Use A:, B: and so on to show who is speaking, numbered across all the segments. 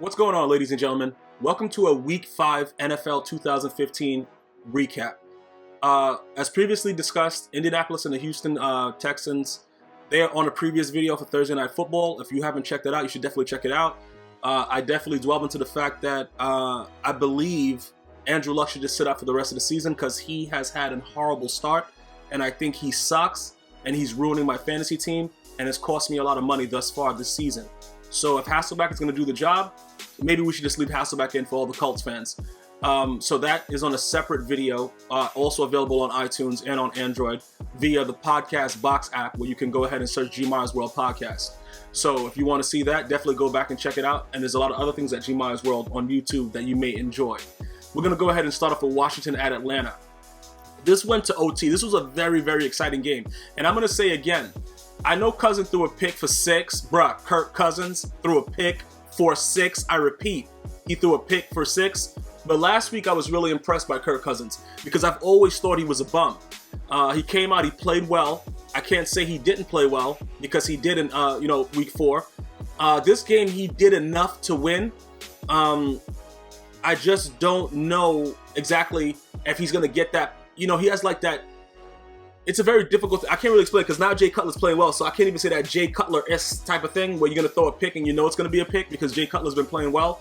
A: What's going on, ladies and gentlemen? Welcome to a Week 5 NFL 2015 recap. As previously discussed, Indianapolis and the Houston Texans, they are on a previous video for Thursday Night Football. If you haven't checked it out, you should definitely check it out. I definitely dwell into the fact that I believe Andrew Luck should just sit out for the rest of the season because he has had a horrible start, and I think he sucks, and he's ruining my fantasy team, and it's cost me a lot of money thus far this season. So if Hasselbeck is going to do the job, maybe we should just leave Hasselbeck in for all the Colts fans. So that is on a separate video, also available on iTunes and on Android via the Podcast Box app, where you can go ahead and search GmiasWorld Podcast. So if you want to see that, definitely go back and check it out. And there's a lot of other things at GmiasWorld on YouTube that you may enjoy. We're going to go ahead and start off with Washington at Atlanta. This went to OT. This was a very, very exciting game. And I'm going to say again, I know Cousins threw a pick for 6. Bruh, Kirk Cousins threw a pick for 6. I repeat, he threw a pick for 6. But last week I was really impressed by Kirk Cousins because I've always thought he was a bum. He came out, he played well. I can't say he didn't play well because he did in week 4. This game he did enough to win. I just don't know exactly if he's gonna get that. He has like that. It's a very difficult. I can't really explain because now Jay Cutler's playing well, so I can't even say that Jay Cutler-esque type of thing where you're gonna throw a pick and you know it's gonna be a pick because Jay Cutler's been playing well.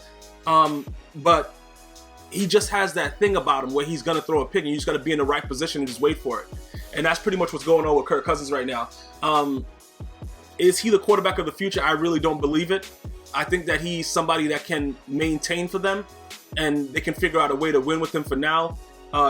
A: But he just has that thing about him where he's gonna throw a pick and you just gotta be in the right position and just wait for it. And that's pretty much what's going on with Kirk Cousins right now. Is he the quarterback of the future? I really don't believe it. I think that he's somebody that can maintain for them and they can figure out a way to win with him for now.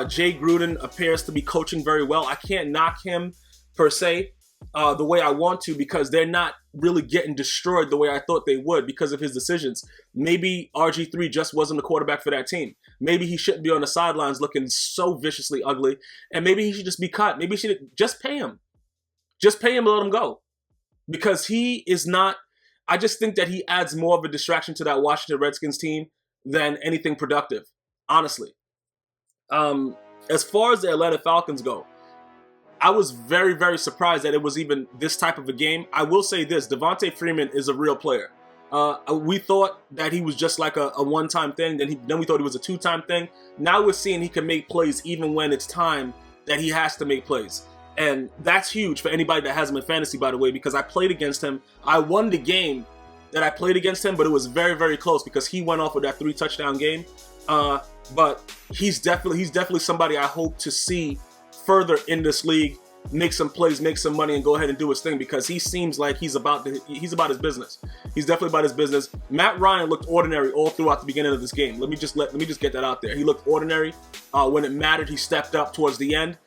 A: Jay Gruden appears to be coaching very well. I can't knock him per se the way I want to because they're not really getting destroyed the way I thought they would because of his decisions. Maybe RG3 just wasn't the quarterback for that team. Maybe he shouldn't be on the sidelines looking so viciously ugly, and maybe he should just be cut. Maybe he should just pay him. Just pay him and let him go because he is not. I just think that he adds more of a distraction to that Washington Redskins team than anything productive, honestly. As far as the Atlanta Falcons go, I was very, very surprised that it was even this type of a game. I will say this, Devontae Freeman is a real player. We thought that he was just like a one-time thing, then we thought he was a two-time thing. Now we're seeing he can make plays even when it's time that he has to make plays. And that's huge for anybody that has him in fantasy, by the way, because I played against him. I won the game that I played against him, but it was very, very close because he went off with that 3-touchdown game. But he's definitely somebody I hope to see further in this league, make some plays, make some money, and go ahead and do his thing because he seems like he's about his business. He's definitely about his business. Matt Ryan looked ordinary all throughout the beginning of this game. Let me just get that out there. He looked ordinary when it mattered. He stepped up towards the end,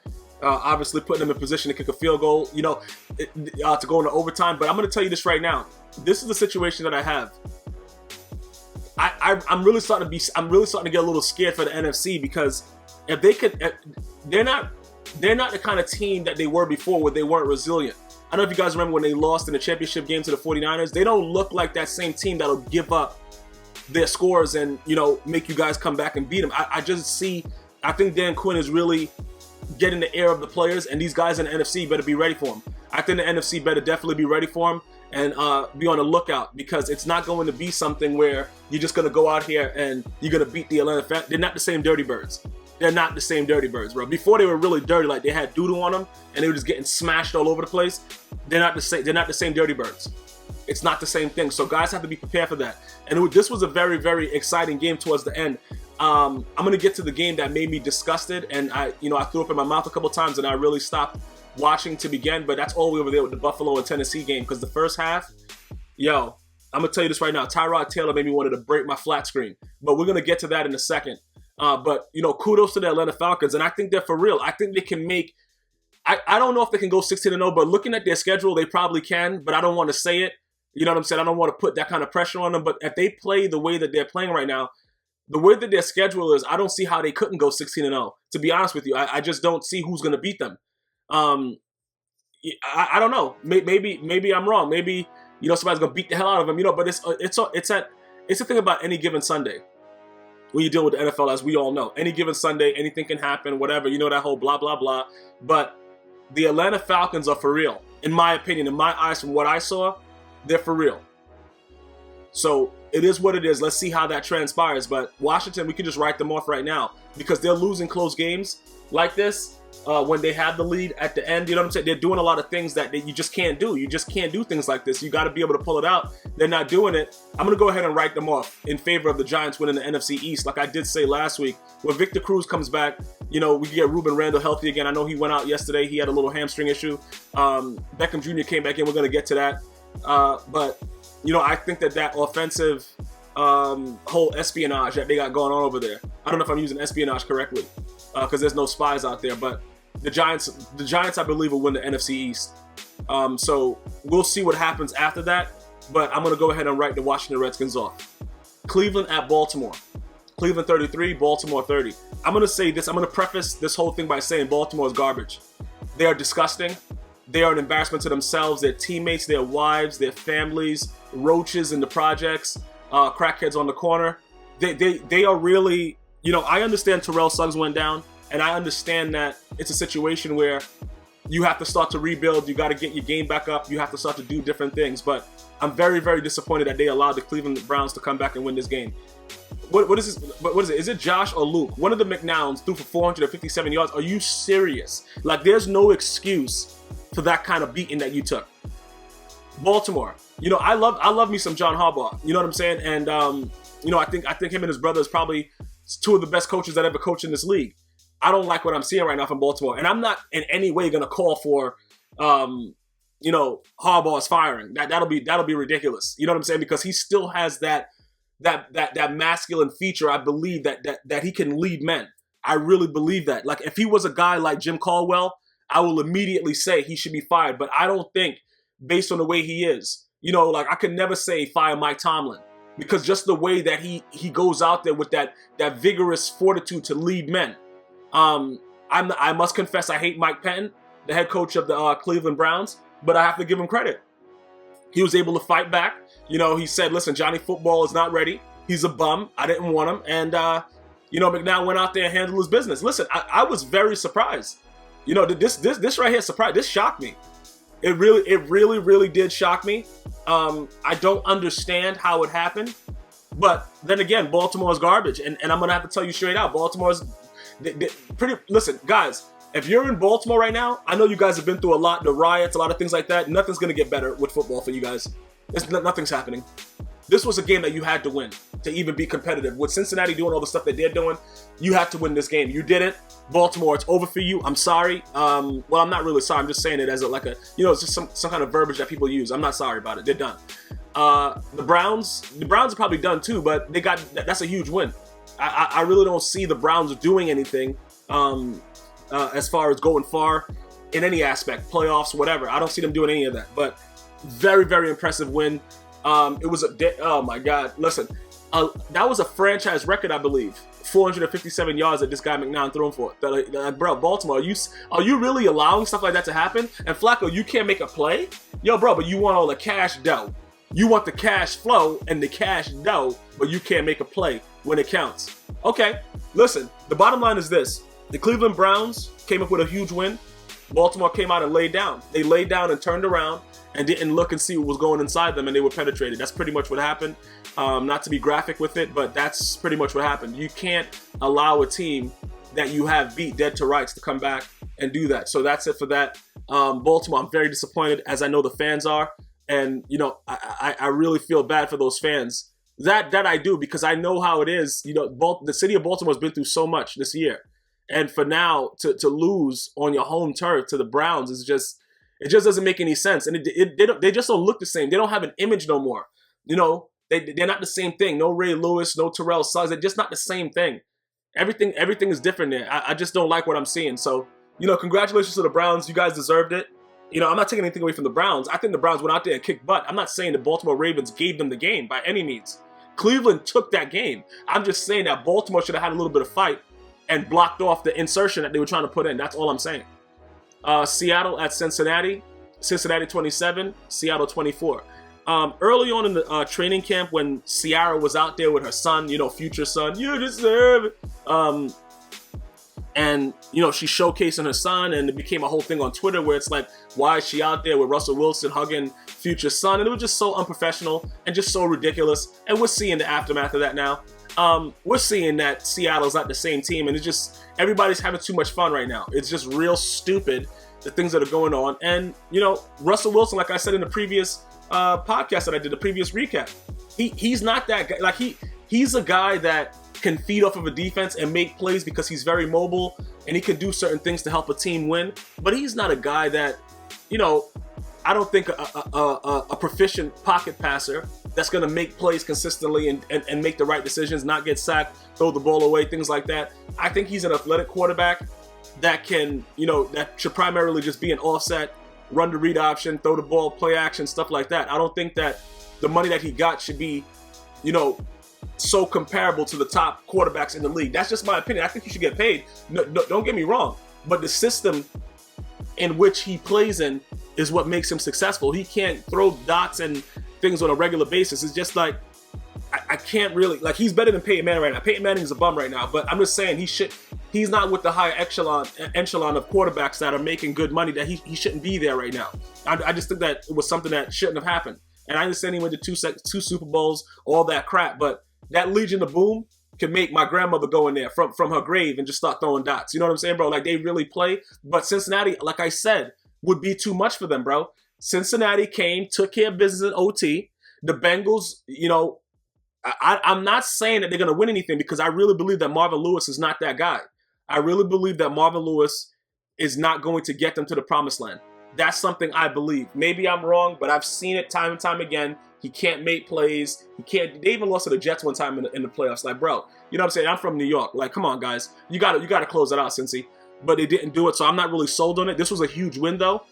A: obviously putting him in position to kick a field goal, to go into overtime. But I'm going to tell you this right now. This is the situation that I have. I'm really starting to get a little scared for the NFC because if they could, they're not the kind of team that they were before where they weren't resilient. I don't know if you guys remember when they lost in the championship game to the 49ers. They don't look like that same team that'll give up their scores and make you guys come back and beat them. I think Dan Quinn is really getting the air of the players, and these guys in the NFC better be ready for him. I think the NFC better definitely be ready for him and be on the lookout because it's not going to be something where you're just going to go out here and you're going to beat the Atlanta Falcons. They're not the same dirty birds. They're not the same dirty birds, bro. Before they were really dirty, like they had doo-doo on them and they were just getting smashed all over the place. They're not the same dirty birds. It's not the same thing. So guys have to be prepared for that. And this was a very, very exciting game towards the end. I'm going to get to the game that made me disgusted, and I threw up in my mouth a couple times and I really stopped watching to begin, but that's all we over there with the Buffalo and Tennessee game because the first half, I'm going to tell you this right now, Tyrod Taylor made me want to break my flat screen, but we're going to get to that in a second. But kudos to the Atlanta Falcons, and I think they're for real. I think they can make, I don't know if they can go 16-0, but looking at their schedule, they probably can, but I don't want to say it. You know what I'm saying? I don't want to put that kind of pressure on them, but if they play the way that they're playing right now, the way that their schedule is, I don't see how they couldn't go 16-0. To be honest with you, I just don't see who's going to beat them. I don't know. Maybe I'm wrong. Maybe somebody's gonna beat the hell out of them. But it's the thing about any given Sunday when you deal with the NFL, as we all know. Any given Sunday, anything can happen. Whatever. That whole blah blah blah. But the Atlanta Falcons are for real, in my opinion, in my eyes, from what I saw, they're for real. So it is what it is. Let's see how that transpires. But Washington, we can just write them off right now because they're losing close games like this when they have the lead at the end. You know what I'm saying? They're doing a lot of things that you just can't do. You just can't do things like this. You got to be able to pull it out. They're not doing it. I'm going to go ahead and write them off in favor of the Giants winning the NFC East. Like I did say last week, when Victor Cruz comes back, you know, we can get Ruben Randall healthy again. I know he went out yesterday. He had a little hamstring issue. Beckham Jr. came back in. We're going to get to that. But, you know, I think that offensive whole espionage that they got going on over there. I don't know if I'm using espionage correctly because there's no spies out there. But the Giants, I believe, will win the NFC East. So we'll see what happens after that. But I'm going to go ahead and write the Washington Redskins off. Cleveland at Baltimore. Cleveland 33, Baltimore 30. I'm going to say this. I'm going to preface this whole thing by saying Baltimore is garbage. They are disgusting. They are an embarrassment to themselves, their teammates, their wives, their families, roaches in the projects, crackheads on the corner. They are really, you know, I understand Terrell Suggs went down, and I understand that it's a situation where you have to start to rebuild. You got to get your game back up. You have to start to do different things. But I'm very, very disappointed that they allowed the Cleveland Browns to come back and win this game. What is this? What is it? Is it Josh or Luke? One of the McNowns threw for 457 yards. Are you serious? Like, there's no excuse for that kind of beating that you took. Baltimore. You know, I love me some John Harbaugh. You know what I'm saying? And you know, I think him and his brother is probably two of the best coaches that ever coached in this league. I don't like what I'm seeing right now from Baltimore, and I'm not in any way going to call for, you know, Harbaugh's firing. That'll be ridiculous. You know what I'm saying? Because he still has that masculine feature. I believe that he can lead men. I really believe that. Like, if he was a guy like Jim Caldwell, I will immediately say he should be fired. But I don't think, based on the way he is, you know, like, I could never say fire Mike Tomlin, because just the way that he goes out there with that vigorous fortitude to lead men. I must confess I hate Mike Pettin, the head coach of the Cleveland Browns, but I have to give him credit. He was able to fight back. You know, he said, listen, Johnny Football is not ready. He's a bum. I didn't want him. And, you know, McNown went out there and handled his business. Listen, I was very surprised. You know, this right here surprised. This shocked me. It really did shock me. I don't understand how it happened. But then again, Baltimore's garbage. And I'm going to have to tell you straight out, Baltimore's listen, guys, if you're in Baltimore right now, I know you guys have been through a lot, the riots, a lot of things like that. Nothing's going to get better with football for you guys. Nothing's happening. This was a game that you had to win to even be competitive. With Cincinnati doing all the stuff that they're doing, you had to win this game. You didn't. Baltimore, it's over for you. I'm sorry. Well, I'm not really sorry. I'm just saying it as it's just some kind of verbiage that people use. I'm not sorry about it. They're done. The Browns are probably done too, but that's a huge win. I really don't see the Browns doing anything as far as going far in any aspect, playoffs, whatever. I don't see them doing any of that. But very, very impressive win. It was oh my God! Listen, that was a franchise record, I believe. 457 yards that this guy McNown threw him for. Like, bro, Baltimore, are you really allowing stuff like that to happen? And Flacco, you can't make a play, yo, bro. But you want all the cash dough. You want the cash flow and the cash dough, but you can't make a play when it counts. Okay, listen, the bottom line is this. The Cleveland Browns came up with a huge win. Baltimore came out and laid down. They laid down and turned around and didn't look and see what was going inside them, and they were penetrated. That's pretty much what happened. Not to be graphic with it, but that's pretty much what happened. You can't allow a team that you have beat dead to rights to come back and do that. So that's it for that. Baltimore, I'm very disappointed, as I know the fans are. And, you know, I really feel bad for those fans. That I do, because I know how it is. You know, the city of Baltimore has been through so much this year. And for now, to lose on your home turf to the Browns is it just doesn't make any sense. And they just don't look the same. They don't have an image no more. You know, they're not the same thing. No Ray Lewis, no Terrell Suggs. They're just not the same thing. Everything is different there. I just don't like what I'm seeing. So, you know, congratulations to the Browns. You guys deserved it. You know, I'm not taking anything away from the Browns. I think the Browns went out there and kicked butt. I'm not saying the Baltimore Ravens gave them the game by any means. Cleveland took that game. I'm just saying that Baltimore should have had a little bit of fight and blocked off the insertion that they were trying to put in. That's all I'm saying. Seattle at Cincinnati. Cincinnati 27, Seattle 24. Early on in the training camp, when Ciara was out there with her son, you know, future son, you deserve it. And, you know, she's showcasing her son, and it became a whole thing on Twitter where it's like, why is she out there with Russell Wilson hugging Future's son? And it was just so unprofessional and just so ridiculous. And we're seeing the aftermath of that now. We're seeing that Seattle's not the same team, and it's just, everybody's having too much fun right now. It's just real stupid, the things that are going on. And, you know, Russell Wilson, like I said in the previous podcast that I did, the previous recap, he's not that guy. Like, he's a guy that can feed off of a defense and make plays because he's very mobile and he can do certain things to help a team win. But he's not a guy that, you know, I don't think a proficient pocket passer that's going to make plays consistently and make the right decisions, not get sacked, throw the ball away, things like that. I think he's an athletic quarterback that can, you know, that should primarily just be an offset, run the read option, throw the ball, play action, stuff like that. I don't think that the money that he got should be, you know, so comparable to the top quarterbacks in the league. That's just my opinion. I think he should get paid. No, don't get me wrong, but the system in which he plays in is what makes him successful. He can't throw dots and things on a regular basis. It's just like, I can't really, like, he's better than Peyton Manning right now. Peyton Manning's a bum right now, but I'm just saying he's not with the higher echelon of quarterbacks that are making good money, that he shouldn't be there right now. I just think that it was something that shouldn't have happened. And I understand he went to two Super Bowls, all that crap, but that Legion of Boom can make my grandmother go in there from her grave and just start throwing dots. You know what I'm saying, bro? Like, they really play. But Cincinnati, like I said, would be too much for them, bro. Cincinnati came, took care of business in OT. The Bengals, you know, I'm not saying that they're going to win anything, because I really believe that Marvin Lewis is not that guy. I really believe that Marvin Lewis is not going to get them to the promised land. That's something I believe. Maybe I'm wrong, but I've seen it time and time again. He can't make plays. He can't. They even lost to the Jets one time in the playoffs. Like, bro, you know what I'm saying? I'm from New York. Like, come on, guys. You got to close it out, Cincy. But they didn't do it, so I'm not really sold on it. This was a huge win, though.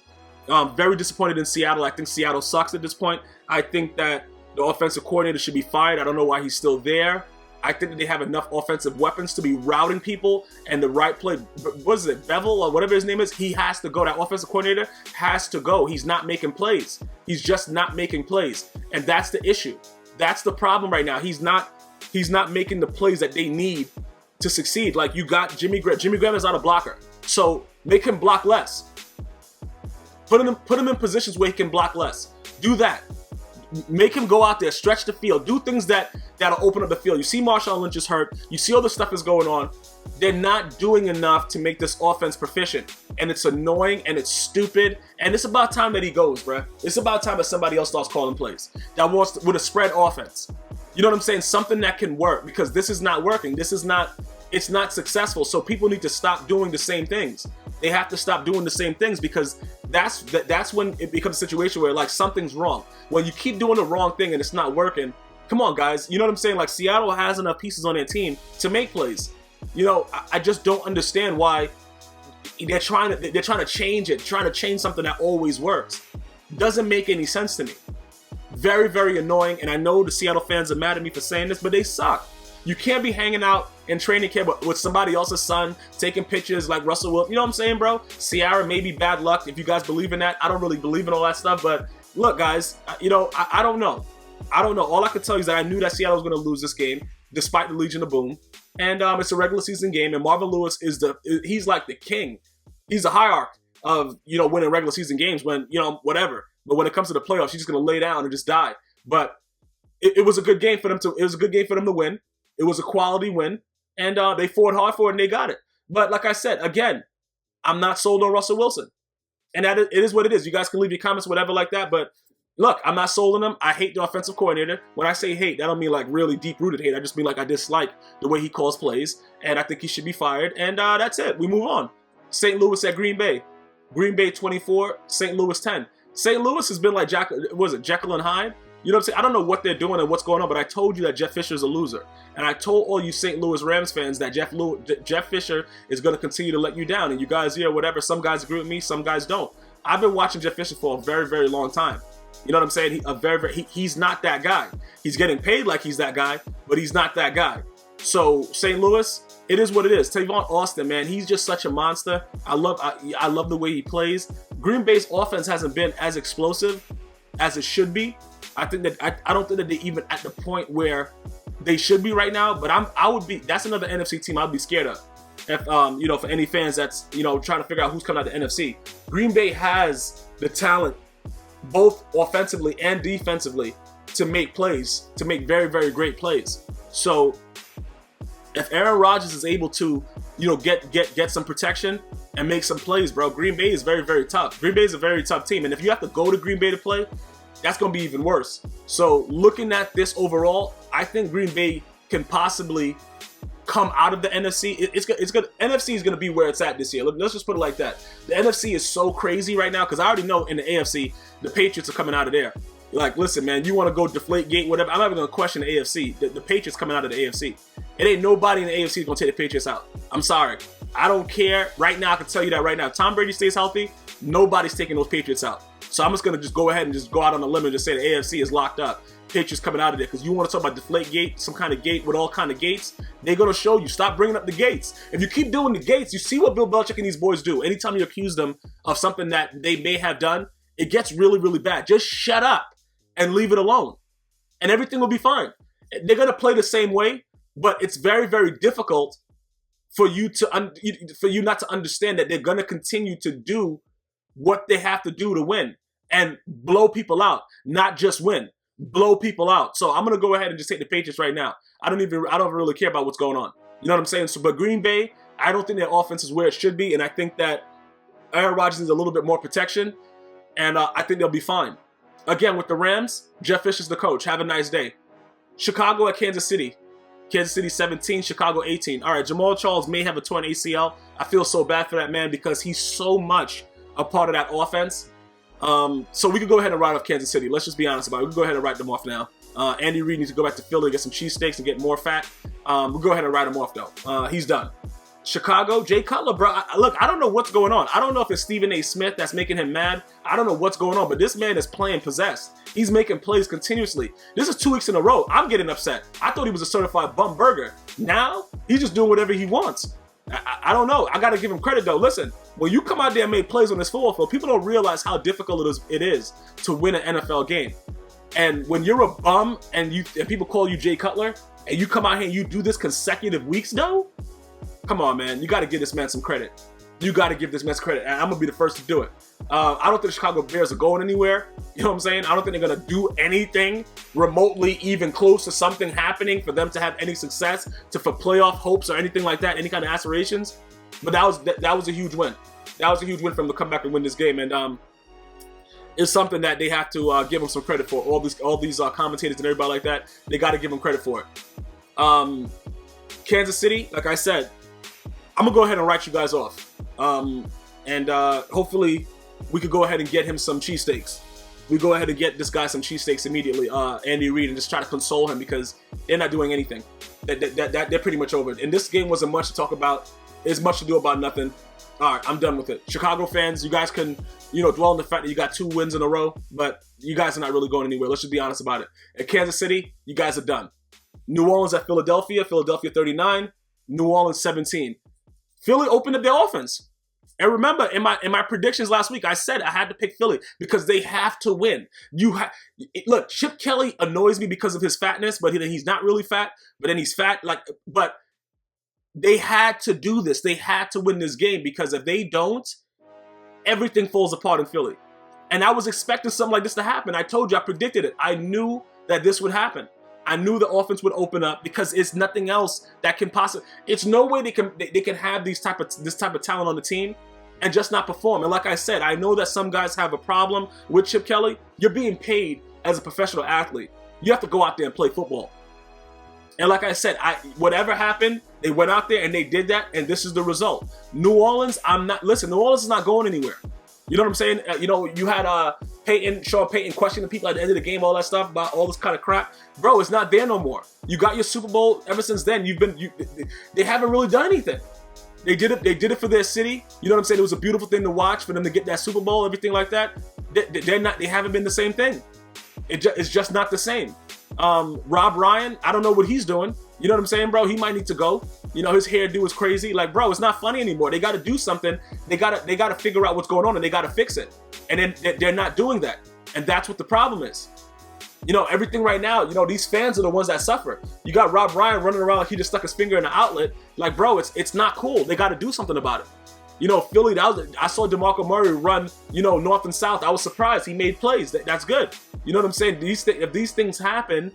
A: Very disappointed in Seattle. I think Seattle sucks at this point. I think that the offensive coordinator should be fired. I don't know why he's still there. I think that they have enough offensive weapons to be routing people, and the right play, what is it, Bevel or whatever his name is, he has to go. That offensive coordinator has to go. He's not making plays. He's just not making plays, and that's the issue. That's the problem right now. He's not making the plays that they need to succeed. Like, you got Jimmy Graham. Jimmy Graham is not a blocker, so make him block less. Put him in positions where he can block less. Do that. Make him go out there, stretch the field, do things that'll open up the field. You see Marshawn Lynch is hurt. You see all the stuff is going on. They're not doing enough to make this offense proficient. And it's annoying and it's stupid. And it's about time that he goes, bruh. It's about time that somebody else starts calling plays that wants to, with a spread offense. You know what I'm saying? Something that can work, because this is not working. It's not successful. So people need to stop doing the same things. They have to stop doing the same things, because that's when it becomes a situation where, like, something's wrong. When you keep doing the wrong thing and it's not working, come on, guys. You know what I'm saying? Like, Seattle has enough pieces on their team to make plays. You know, I just don't understand why they're trying to change it, trying to change something that always works. Doesn't make any sense to me. Very, very annoying. And I know the Seattle fans are mad at me for saying this, but they suck. You can't be hanging out in training camp with somebody else's son, taking pictures like Russell Wilson. You know what I'm saying, bro? Ciara may be bad luck, if you guys believe in that. I don't really believe in all that stuff, but look, guys, you know, I don't know. I don't know. All I can tell you is that I knew that Seattle was going to lose this game, despite the Legion of Boom. And it's a regular season game, and Marvin Lewis he's like the king. He's the hierarch of, you know, winning regular season games, when, you know, whatever. But when it comes to the playoffs, he's just going to lay down and just die. But it was a good game for them to win. It was a quality win, and they fought hard for it, and they got it. But like I said, again, I'm not sold on Russell Wilson. And it is what it is. You guys can leave your comments, whatever, like that. But look, I'm not sold on him. I hate the offensive coordinator. When I say hate, that don't mean like really deep-rooted hate. I just mean like I dislike the way he calls plays, and I think he should be fired. And that's it. We move on. St. Louis at Green Bay. Green Bay 24, St. Louis 10. St. Louis has been like Jekyll and Hyde? You know what I'm saying? I don't know what they're doing and what's going on, but I told you that Jeff Fisher's a loser. And I told all you St. Louis Rams fans that Jeff Fisher is going to continue to let you down. And you guys here, whatever, some guys agree with me, some guys don't. I've been watching Jeff Fisher for a very, very long time. You know what I'm saying? He's not that guy. He's getting paid like he's that guy, but he's not that guy. So St. Louis, it is what it is. Tavon Austin, man, he's just such a monster. I love the way he plays. Green Bay's offense hasn't been as explosive as it should be. I don't think that they're even at the point where they should be right now. But that's another NFC team I'd be scared of. If you know, for any fans that's, you know, trying to figure out who's coming out of the NFC, Green Bay has the talent, both offensively and defensively, to make plays, to make very, very great plays. So if Aaron Rodgers is able to, you know, get some protection and make some plays, bro, Green Bay is very, very tough. Green Bay is a very tough team, and if you have to go to Green Bay to play, that's going to be even worse. So looking at this overall, I think Green Bay can possibly come out of the NFC. It's good. NFC is going to be where it's at this year. Let's just put it like that. The NFC is so crazy right now because I already know in the AFC, the Patriots are coming out of there. Like, listen, man, you want to go deflate gate, whatever. I'm not even going to question the AFC. The Patriots coming out of the AFC. It ain't nobody in the AFC going to take the Patriots out. I'm sorry. I don't care. Right now, I can tell you that right now. If Tom Brady stays healthy, nobody's taking those Patriots out. So I'm just going to just go ahead and just go out on a limb and just say the AFC is locked up. Patriots coming out of there, because you want to talk about deflate gate, some kind of gate with all kind of gates, they're going to show you. Stop bringing up the gates. If you keep doing the gates, you see what Bill Belichick and these boys do. Anytime you accuse them of something that they may have done, it gets really, really bad. Just shut up and leave it alone, and everything will be fine. They're going to play the same way, but it's very, very difficult for you not to understand that they're going to continue to do what they have to do to win and blow people out, not just win. Blow people out. So I'm gonna go ahead and just take the Patriots right now. I don't really care about what's going on. You know what I'm saying? So, but Green Bay, I don't think their offense is where it should be, and I think that Aaron Rodgers needs a little bit more protection, and I think they'll be fine. Again, with the Rams, Jeff Fisher's the coach. Have a nice day. Chicago at Kansas City. Kansas City 17, Chicago 18. All right, Jamal Charles may have a torn ACL. I feel so bad for that man because he's so much a part of that offense. So we could go ahead and write off Kansas City. Let's just be honest about it. We can go ahead and write them off now. Andy Reid needs to go back to Philly, get some cheesesteaks and get more fat. We'll go ahead and write him off, though. He's done. Chicago, Jay Cutler, bro. Look, I don't know what's going on. I don't know if it's Stephen A. Smith that's making him mad. I don't know what's going on, but this man is playing possessed. He's making plays continuously. This is 2 weeks in a row. I'm getting upset. I thought he was a certified bum burger. Now, he's just doing whatever he wants. I don't know. I got to give him credit, though. Listen, when you come out there and make plays on this football field, people don't realize how difficult it is to win an NFL game. And when you're a bum and people call you Jay Cutler and you come out here and you do this consecutive weeks, though, come on, man. You got to give this man some credit. You got to give this man some credit. And I'm going to be the first to do it. I don't think the Chicago Bears are going anywhere. You know what I'm saying? I don't think they're going to do anything remotely even close to something happening for them to have any success, for playoff hopes or anything like that, any kind of aspirations. But that was a huge win. That was a huge win for them to come back and win this game. And it's something that they have to give them some credit for. All these commentators and everybody like that, they got to give them credit for it. Kansas City, like I said, I'm going to go ahead and write you guys off. Hopefully we could go ahead and get him some cheesesteaks. We go ahead and get this guy some cheesesteaks immediately, Andy Reid, and just try to console him because they're not doing anything. They're pretty much over it. And this game wasn't much to talk about. It's much to do about nothing. All right, I'm done with it. Chicago fans, you guys can, dwell on the fact that you got 2 wins in a row, but you guys are not really going anywhere. Let's just be honest about it. At Kansas City, you guys are done. New Orleans at Philadelphia 39, New Orleans 17. Philly opened up their offense. And remember, in my predictions last week, I said I had to pick Philly because they have to win. Look, Chip Kelly annoys me because of his fatness, but he's not really fat. But then he's fat. But they had to do this. They had to win this game because if they don't, everything falls apart in Philly. And I was expecting something like this to happen. I told you, I predicted it. I knew that this would happen. I knew the offense would open up because it's nothing else that can possibly. It's no way they can have this type of talent on the team and just not perform. And like I said, I know that some guys have a problem with Chip Kelly. You're being paid as a professional athlete. You have to go out there and play football. And like I said, whatever happened, they went out there and they did that, and this is the result. New Orleans, New Orleans is not going anywhere. You know what I'm saying? You had Sean Payton questioning people at the end of the game, all that stuff about all this kind of crap. Bro, it's not there no more. You got your Super Bowl. Ever since then, they haven't really done anything. They did it for their city. You know what I'm saying? It was a beautiful thing to watch for them to get that Super Bowl, everything like that. They haven't been the same thing. It's just not the same. Rob Ryan, I don't know what he's doing. You know what I'm saying, bro? He might need to go. His hairdo is crazy. Like, bro, it's not funny anymore. They got to do something. They got to figure out what's going on and they got to fix it. And then they're not doing that. And that's what the problem is. You know, everything right now, you know, these fans are the ones that suffer. You got Rob Ryan running around like he just stuck his finger in the outlet. Like, bro, it's not cool. They got to do something about it. You know, Philly, I saw DeMarco Murray run, you know, north and south. I was surprised. He made plays. That's good. You know what I'm saying? If these things happen,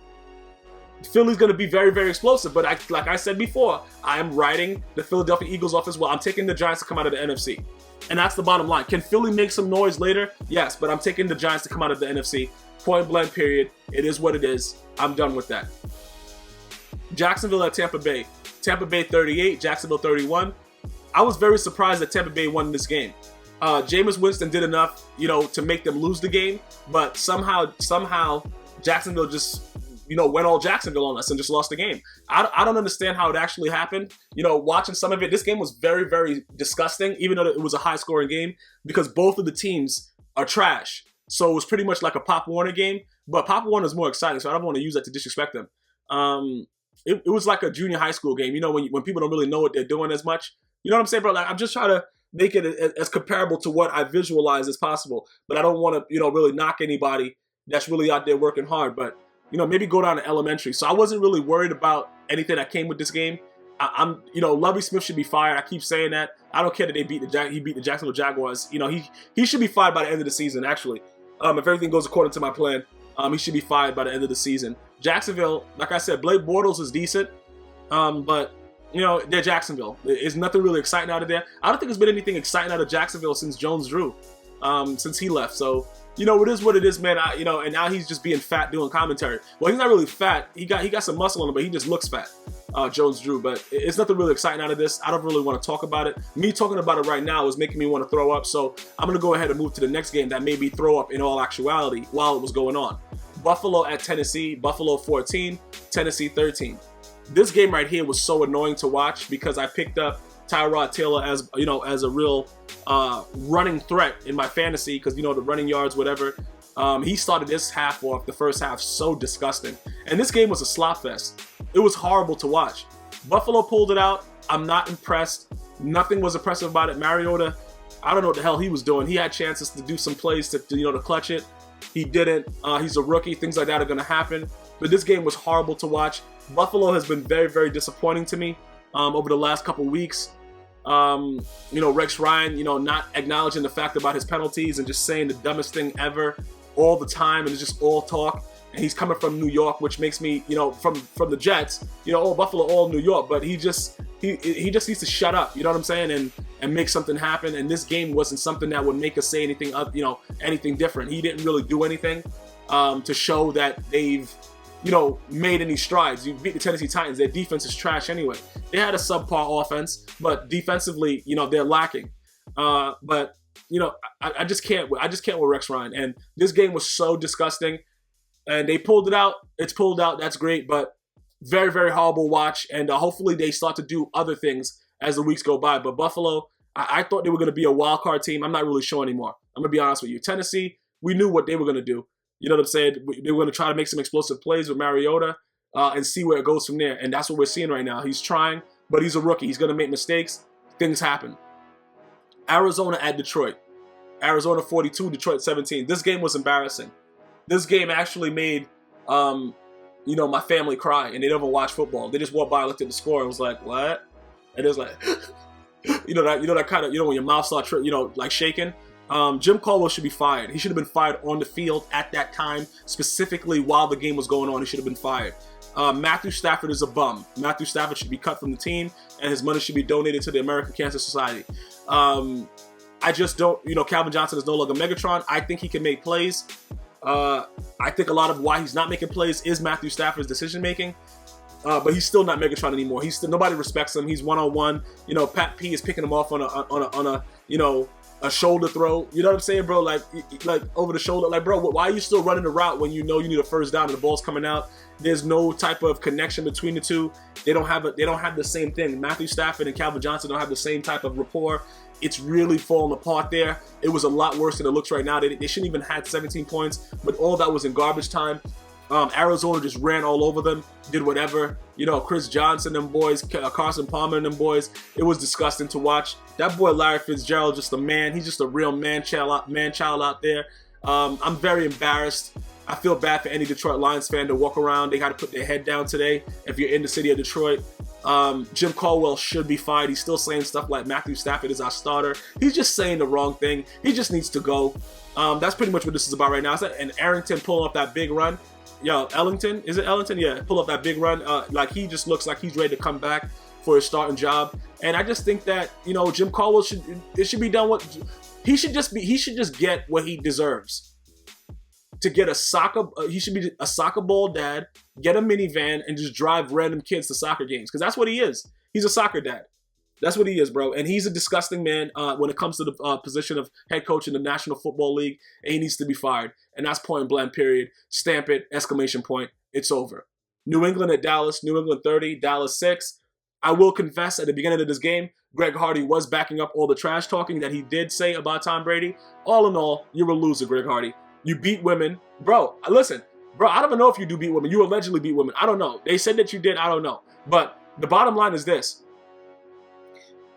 A: Philly's going to be very, very explosive. But like I said before, I am riding the Philadelphia Eagles off as well. I'm taking the Giants to come out of the NFC. And that's the bottom line. Can Philly make some noise later? Yes, but I'm taking the Giants to come out of the NFC. Point blank, period. It is what it is. I'm done with that. Jacksonville at Tampa Bay. Tampa Bay 38, Jacksonville 31. I was very surprised that Tampa Bay won this game. Jameis Winston did enough, you know, to make them lose the game, but somehow Jacksonville just, you know, went all Jacksonville on us and just lost the game. I don't understand how it actually happened. You know, watching some of it, this game was very, very disgusting, even though it was a high-scoring game, because both of the teams are trash. So it was pretty much like a Pop Warner game, but Pop Warner is more exciting, so I don't want to use that to disrespect them. It was like a junior high school game, you know, when people don't really know what they're doing as much. You know what I'm saying, bro? Like, I'm just trying to make it as comparable to what I visualize as possible, but I don't want to, you know, really knock anybody that's really out there working hard, but, you know, maybe go down to elementary. So I wasn't really worried about anything that came with this game. You know, Lovie Smith should be fired. I keep saying that. I don't care that he beat the Jacksonville Jaguars. You know, he should be fired by the end of the season, actually. If everything goes according to my plan, he should be fired by the end of the season. Jacksonville, like I said, Blake Bortles is decent, but, you know, they're Jacksonville. There's nothing really exciting out of there. I don't think there's been anything exciting out of Jacksonville since Jones-Drew, since he left. So, you know, it is what it is, man. You know, and now he's just being fat doing commentary. Well, he's not really fat. He got some muscle on him, but he just looks fat, Jones-Drew. But it's nothing really exciting out of this. I don't really want to talk about it. Me talking about it right now is making me want to throw up. So I'm going to go ahead and move to the next game that made me throw up in all actuality while it was going on. Buffalo at Tennessee. Buffalo 14, Tennessee 13. This game right here was so annoying to watch because I picked up Tyrod Taylor as, you know, as a real running threat in my fantasy because, you know, the running yards, whatever. He started this half off, the first half, so disgusting. And this game was a slop fest. It was horrible to watch. Buffalo pulled it out. I'm not impressed. Nothing was impressive about it. Mariota, I don't know what the hell he was doing. He had chances to do some plays to you know, to clutch it. He didn't. He's a rookie. Things like that are going to happen. But this game was horrible to watch. Buffalo has been very, very disappointing to me over the last couple weeks. You know, Rex Ryan, you know, not acknowledging the fact about his penalties and just saying the dumbest thing ever all the time, and it's just all talk. And he's coming from New York, which makes me, you know, from the Jets, you know, all Buffalo, all New York. But he just needs to shut up. You know what I'm saying? And make something happen. And this game wasn't something that would make us say anything, you know, anything different. He didn't really do anything to show that they've, you know, made any strides. You beat the Tennessee Titans. Their defense is trash anyway. They had a subpar offense, but defensively, you know, they're lacking. But you know, I just can't with Rex Ryan. And this game was so disgusting. And they pulled it out. It's pulled out. That's great. But very, very horrible watch. And hopefully they start to do other things as the weeks go by. But Buffalo, I thought they were going to be a wild card team. I'm not really sure anymore. I'm going to be honest with you. Tennessee, we knew what they were going to do. You know what I'm saying? They were going to try to make some explosive plays with Mariota and see where it goes from there. And that's what we're seeing right now. He's trying, but he's a rookie. He's going to make mistakes. Things happen. Arizona at Detroit. Arizona 42, Detroit 17. This game was embarrassing. This game actually made, you know, my family cry, and they never watch football. They just walked by, looked at the score, and was like, "What?" And it was like, you know that kind of, you know, when your mouth starts, you know, like shaking. Jim Caldwell should be fired. He should have been fired on the field at that time, specifically while the game was going on. He should have been fired. Matthew Stafford is a bum. Matthew Stafford should be cut from the team, and his money should be donated to the American Cancer Society. I just don't, you know, Calvin Johnson is no longer Megatron. I think he can make plays. I think a lot of why he's not making plays is Matthew Stafford's decision making. But he's still not Megatron anymore. He's still, nobody respects him. He's one-on-one. You know, Pat P is picking him off on a you know, a shoulder throw. You know what I'm saying, bro? Like over the shoulder. Like, bro, why are you still running the route when you know you need a first down and the ball's coming out? There's no type of connection between the two. They don't have the same thing. Matthew Stafford and Calvin Johnson don't have the same type of rapport. It's really falling apart there. It was a lot worse than it looks right now. They shouldn't even had 17 points, but all that was in garbage time. Arizona just ran all over them, did whatever. You know, Chris Johnson, them boys, Carson Palmer and them boys. It was disgusting to watch. That boy Larry Fitzgerald, just a man. He's just a real man child out there. I'm very embarrassed. I feel bad for any Detroit Lions fan to walk around. They got to put their head down today if you're in the city of Detroit. Jim Caldwell should be fired. He's still saying stuff like Matthew Stafford is our starter. He's just saying the wrong thing. He just needs to go. That's pretty much what this is about right now. And Arrington pulling up that big run. Yo, Ellington, is it Ellington? Yeah, pull up that big run. Like he just looks like he's ready to come back for his starting job. And I just think that, you know, Jim Caldwell should be done with. He should just get what he deserves. To get he should be a soccer ball dad, get a minivan, and just drive random kids to soccer games. Because that's what he is. He's a soccer dad. That's what he is, bro. And he's a disgusting man when it comes to the position of head coach in the National Football League. And he needs to be fired. And that's point blank, period. Stamp it, exclamation point. It's over. New England at Dallas. New England 30, Dallas 6. I will confess, at the beginning of this game, Greg Hardy was backing up all the trash talking that he did say about Tom Brady. All in all, you're a loser, Greg Hardy. You beat women. Bro, listen. Bro, I don't even know if you do beat women. You allegedly beat women. I don't know. They said that you did. I don't know. But the bottom line is this.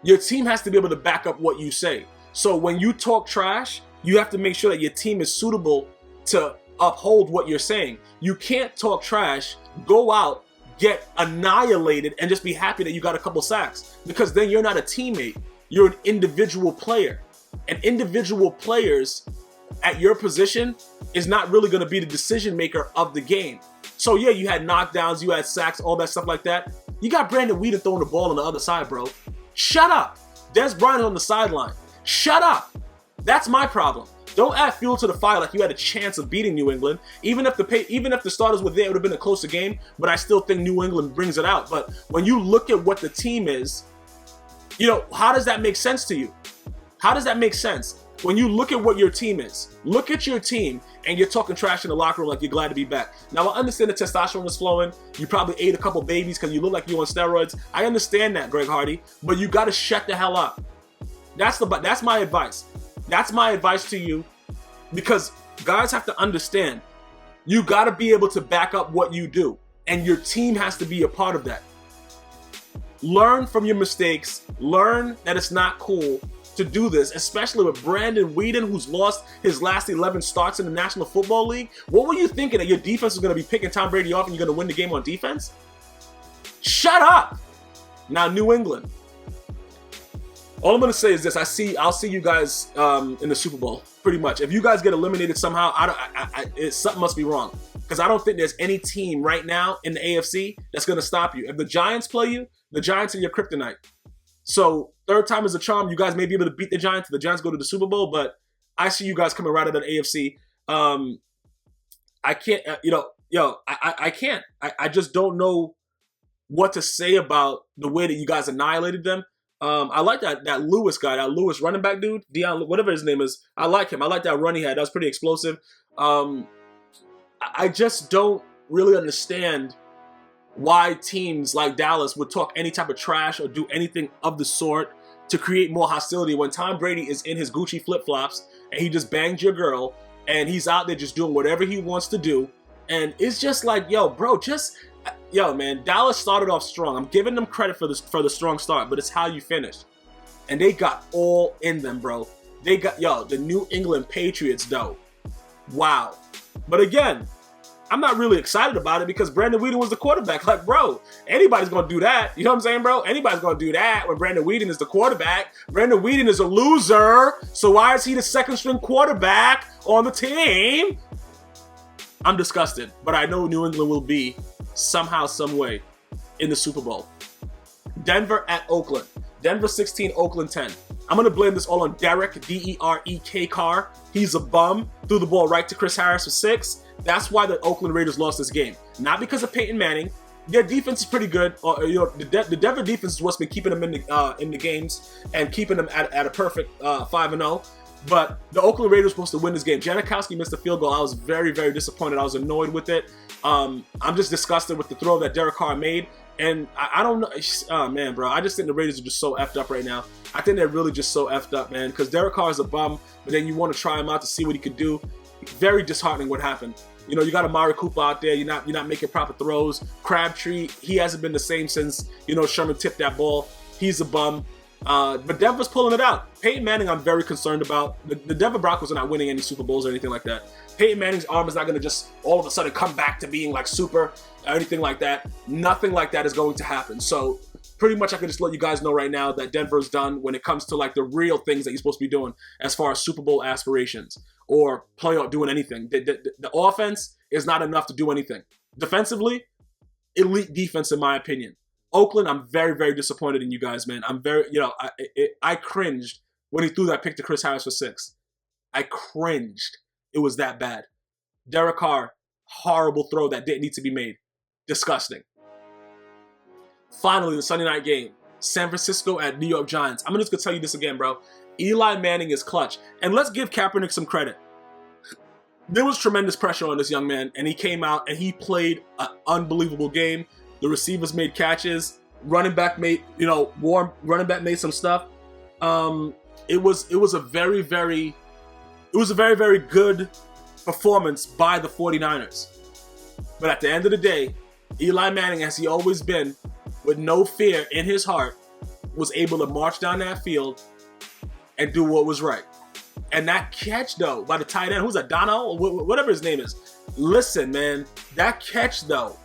A: Your team has to be able to back up what you say. So when you talk trash, you have to make sure that your team is suitable to uphold what you're saying. You can't talk trash, go out, get annihilated, and just be happy that you got a couple sacks. Because then you're not a teammate. You're an individual player. And individual players at your position is not really going to be the decision maker of the game. So yeah, you had knockdowns, you had sacks, all that stuff like that. You got Brandon Weeden throwing the ball on the other side, bro. Shut up. Des Bryant on the sideline. Shut up. That's my problem. Don't add fuel to the fire like you had a chance of beating New England. Even if the starters were there, it would have been a closer game. But I still think New England brings it out. But when you look at what the team is, you know, how does that make sense to you? How does that make sense? When you look at what your team is, look at your team, and you're talking trash in the locker room like you're glad to be back. Now, I understand the testosterone is flowing. You probably ate a couple babies because you look like you're on steroids. I understand that, Greg Hardy, but you got to shut the hell up. That's my advice. That's my advice to you, because guys have to understand, you got to be able to back up what you do, and your team has to be a part of that. Learn from your mistakes. Learn that it's not cool to do this, especially with Brandon Weeden, who's lost his last 11 starts in the National Football League. What were you thinking, that your defense was going to be picking Tom Brady off and you're going to win the game on defense? Shut up! Now, New England. All I'm going to say is this. I'll see you guys in the Super Bowl, pretty much. If you guys get eliminated somehow, something must be wrong. Because I don't think there's any team right now in the AFC that's going to stop you. If the Giants play you, the Giants are your kryptonite. So, third time is a charm. You guys may be able to beat the Giants if the Giants go to the Super Bowl, but I see you guys coming right out of the AFC. I can't, I can't. I just don't know what to say about the way that you guys annihilated them. I like that Lewis guy, that Lewis running back dude, Dion, whatever his name is. I like him. I like that run he had. That was pretty explosive. I just don't really understand why teams like Dallas would talk any type of trash or do anything of the sort to create more hostility when Tom Brady is in his Gucci flip-flops and he just banged your girl and he's out there just doing whatever he wants to do. And it's just like, yo, bro, man, Dallas started off strong. I'm giving them credit for the strong start, but it's how you finish. And they got all in them, bro. They got, the New England Patriots, though. Wow. But again, I'm not really excited about it because Brandon Weeden was the quarterback. Like, bro, anybody's going to do that. You know what I'm saying, bro? Anybody's going to do that when Brandon Weeden is the quarterback. Brandon Weeden is a loser. So why is he the second string quarterback on the team? I'm disgusted. But I know New England will be somehow, some way in the Super Bowl. Denver at Oakland. Denver 16, Oakland 10. I'm going to blame this all on Derek, D-E-R-E-K Carr. He's a bum. Threw the ball right to Chris Harris for 6. That's why the Oakland Raiders lost this game. Not because of Peyton Manning. Their defense is pretty good. The Denver defense is what's been keeping them in the games and keeping them at a perfect 5-0. But the Oakland Raiders were supposed to win this game. Janikowski missed a field goal. I was very, very disappointed. I was annoyed with it. I'm just disgusted with the throw that Derek Carr made. And I don't know. Oh, man, bro. I just think the Raiders are just so effed up right now. I think they're really just so effed up, man. Because Derek Carr is a bum, but then you want to try him out to see what he could do. Very disheartening what happened. You know, you got Amari Cooper out there. You're not making proper throws. Crabtree, he hasn't been the same since, Sherman tipped that ball. He's a bum. But Denver's pulling it out. Peyton Manning, I'm very concerned about. The Denver Broncos are not winning any Super Bowls or anything like that. Peyton Manning's arm is not going to just all of a sudden come back to being like super or anything like that. Nothing like that is going to happen. So pretty much I can just let you guys know right now that Denver's done when it comes to like the real things that you're supposed to be doing as far as Super Bowl aspirations or playoff doing anything. The offense is not enough to do anything. Defensively, elite defense in my opinion. Oakland, I'm very, very disappointed in you guys, man. I'm very, I cringed when he threw that pick to Chris Harris for 6. I cringed. It was that bad. Derek Carr, horrible throw that didn't need to be made. Disgusting. Finally, the Sunday night game. San Francisco at New York Giants. I'm just going to tell you this again, bro. Eli Manning is clutch. And let's give Kaepernick some credit. There was tremendous pressure on this young man, and he came out and he played an unbelievable game. The receivers made catches. Running back made, running back made some stuff. It was a very, very good performance by the 49ers. But at the end of the day, Eli Manning, as he always been, with no fear in his heart, was able to march down that field and do what was right. And that catch, though, by the tight end, who's that, Dono? Whatever his name is. Listen, man, that catch, though,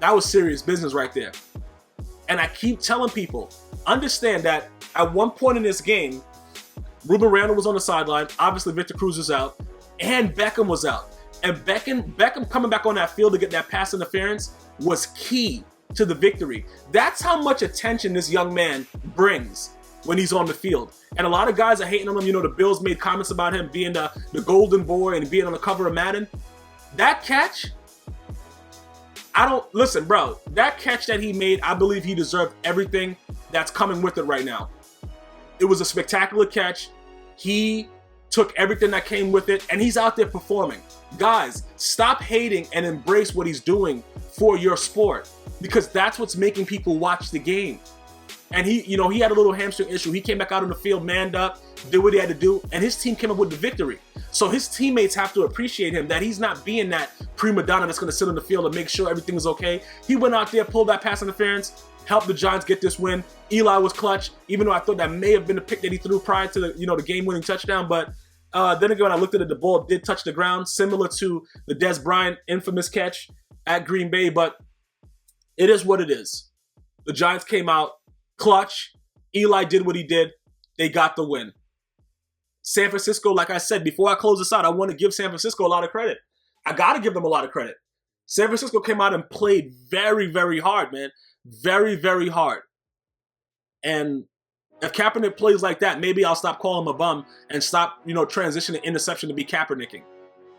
A: that was serious business right there. And I keep telling people, understand that at one point in this game, Ruben Randle was on the sideline. Obviously, Victor Cruz was out. And Beckham was out. And Beckham coming back on that field to get that pass interference was key to the victory. That's how much attention this young man brings when he's on the field. And a lot of guys are hating on him. The Bills made comments about him being the golden boy and being on the cover of Madden. That catch, listen, bro, that catch that he made, I believe he deserved everything that's coming with it right now. It was a spectacular catch. He took everything that came with it, and he's out there performing. Guys, stop hating and embrace what he's doing for your sport, because that's what's making people watch the game. And he had a little hamstring issue. He came back out on the field, manned up, did what he had to do, and his team came up with the victory. So his teammates have to appreciate him, that he's not being that prima donna that's going to sit on the field and make sure everything is okay. He went out there, pulled that pass interference, helped the Giants get this win. Eli was clutch, even though I thought that may have been the pick that he threw prior to the game-winning touchdown. But then again, when I looked at it, the ball did touch the ground, similar to the Des Bryant infamous catch at Green Bay. But it is what it is. The Giants came out clutch. Eli did what he did. They got the win. San Francisco, like I said, before I close this out, I want to give San Francisco a lot of credit. I got to give them a lot of credit. San Francisco came out and played very, very hard, man. Very, very hard. And if Kaepernick plays like that, maybe I'll stop calling him a bum and stop, transitioning interception to be Kaepernicking.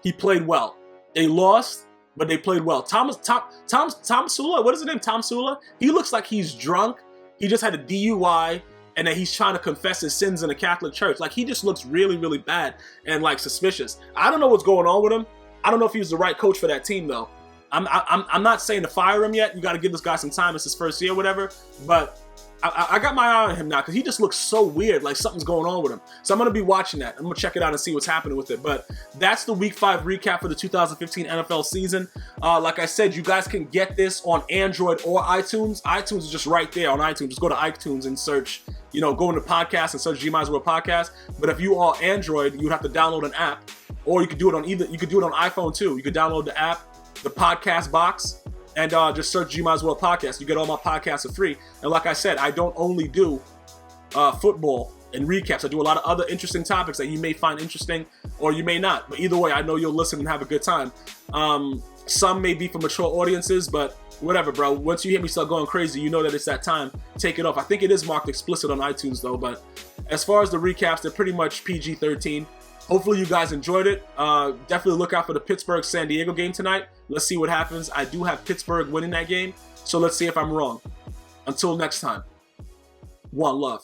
A: He played well. They lost, but they played well. Tom Sula, what is his name? Tom Sula? He looks like he's drunk. He just had a DUI, and that he's trying to confess his sins in a Catholic church. Like, he just looks really, really bad and like suspicious. I don't know what's going on with him. I don't know if he was the right coach for that team, though. I'm not saying to fire him yet. You got to give this guy some time. It's his first year, whatever. But I got my eye on him now because he just looks so weird, like something's going on with him. So I'm going to be watching that. I'm going to check it out and see what's happening with it. But that's the Week 5 recap for the 2015 NFL season. Like I said, you guys can get this on Android or iTunes. iTunes is just right there on iTunes. Just go to iTunes and search, go into podcast and search GmiasWorld Podcast. But if you are Android, you would have to download an app. Or you could do it on you could do it on iPhone too. You could download the app, the podcast box, and just search GmiasWorld Podcast. You get all my podcasts for free. And like I said, I don't only do football and recaps. I do a lot of other interesting topics that you may find interesting or you may not. But either way, I know you'll listen and have a good time. Some may be for mature audiences, but whatever, bro. Once you hear me start going crazy, you know that it's that time. Take it off. I think it is marked explicit on iTunes, though. But as far as the recaps, they're pretty much PG-13. Hopefully you guys enjoyed it. Definitely look out for the Pittsburgh-San Diego game tonight. Let's see what happens. I do have Pittsburgh winning that game, so let's see if I'm wrong. Until next time, one love.